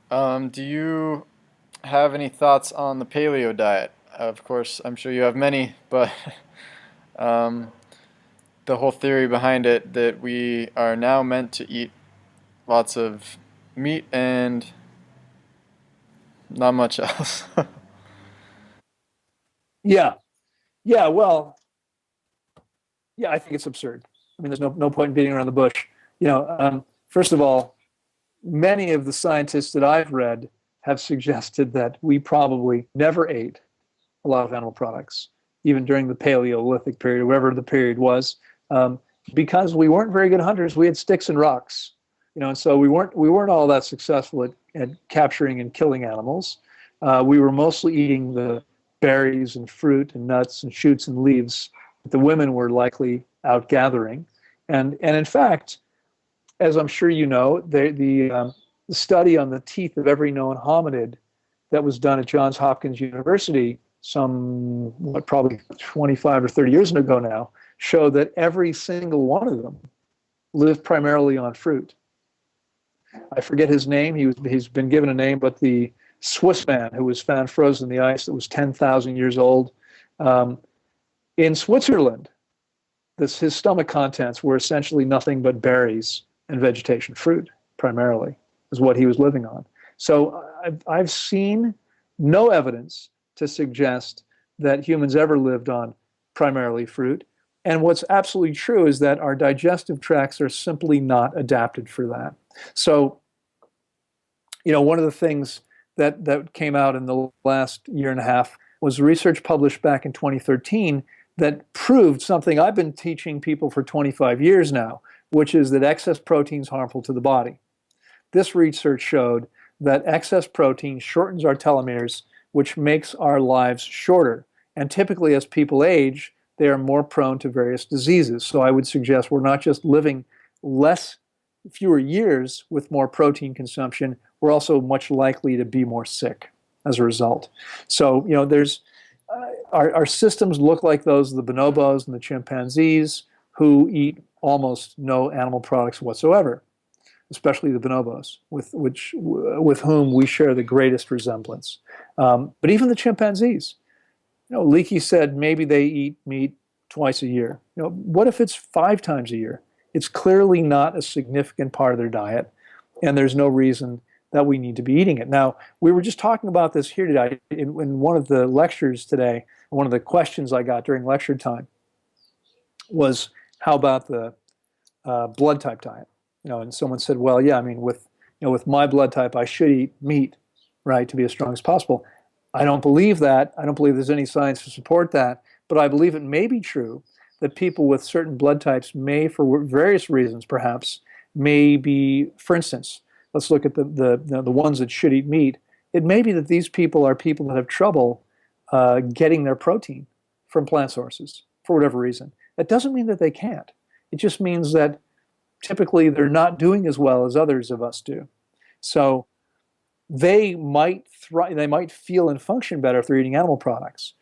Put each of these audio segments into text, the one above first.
Do you have any thoughts on the paleo diet? Of course, I'm sure you have many, but um, the whole theory behind it that we are now meant to eat lots of meat and not much else. Yeah, yeah. Well, yeah, I think it's absurd. I mean, there's no point in beating around the bush. First of all, many of the scientists that I've read have suggested that we probably never ate a lot of animal products, even during the Paleolithic period, whatever the period was, um, because we weren't very good hunters. We had sticks and rocks, and so we weren't all that successful at capturing and killing animals. We were mostly eating the berries and fruit and nuts and shoots and leaves that the women were likely out gathering, and in fact, as I'm sure you know, the study on the teeth of every known hominid that was done at Johns Hopkins University probably 25 or 30 years ago now, showed that every single one of them lived primarily on fruit. I forget his name. He's been given a name, but the Swiss man who was found frozen in the ice that was 10,000 years old um, in Switzerland, his stomach contents were essentially nothing but berries and vegetation, fruit primarily, is what he was living on. So I've seen no evidence to suggest that humans ever lived on primarily fruit. And what's absolutely true is that our digestive tracts are simply not adapted for that. So, one of the things that came out in the last year and a half was research published back in 2013 that proved something I've been teaching people for 25 years now, which is that excess protein is harmful to the body. This research showed that excess protein shortens our telomeres, which makes our lives shorter. And typically, as people age, they are more prone to various diseases. So I would suggest we're not just living fewer years with more protein consumption, we're also much likely to be more sick as a result. So, there's our systems look like those of the bonobos and the chimpanzees who eat almost no animal products whatsoever, especially the bonobos, with whom we share the greatest resemblance. But even the chimpanzees, Leakey said maybe they eat meat twice a year. What if it's 5 times a year? It's clearly not a significant part of their diet, and there's no reason that we need to be eating it. Now, we were just talking about this here today in one of the lectures today. One of the questions I got during lecture time was, how about the blood type diet? And someone said, well, yeah, I mean, with my blood type, I should eat meat, right, to be as strong as possible. I don't believe that. I don't believe there's any science to support that, but I believe it may be true that people with certain blood types may, for various reasons perhaps, may be, for instance, let's look at the ones that should eat meat. It may be that these people are people that have trouble getting their protein from plant sources for whatever reason. That doesn't mean that they can't. It just means that typically they're not doing as well as others of us do. So they might they might feel and function better if they're eating animal products,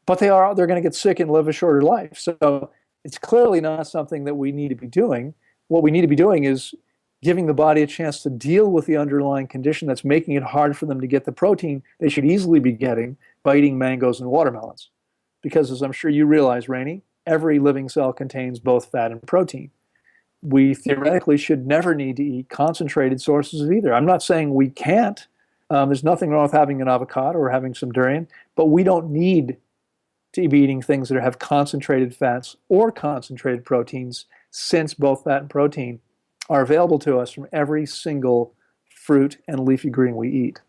but they're going to get sick and live a shorter life. So it's clearly not something that we need to be doing. What we need to be doing is giving the body a chance to deal with the underlying condition that's making it hard for them to get the protein they should easily be getting by eating mangoes and watermelons. Because as I'm sure you realize, Rainey, every living cell contains both fat and protein. We theoretically should never need to eat concentrated sources of either. I'm not saying we can't. There's nothing wrong with having an avocado or having some durian, but we don't need to be eating things that have concentrated fats or concentrated proteins, since both fat and protein are available to us from every single fruit and leafy green we eat.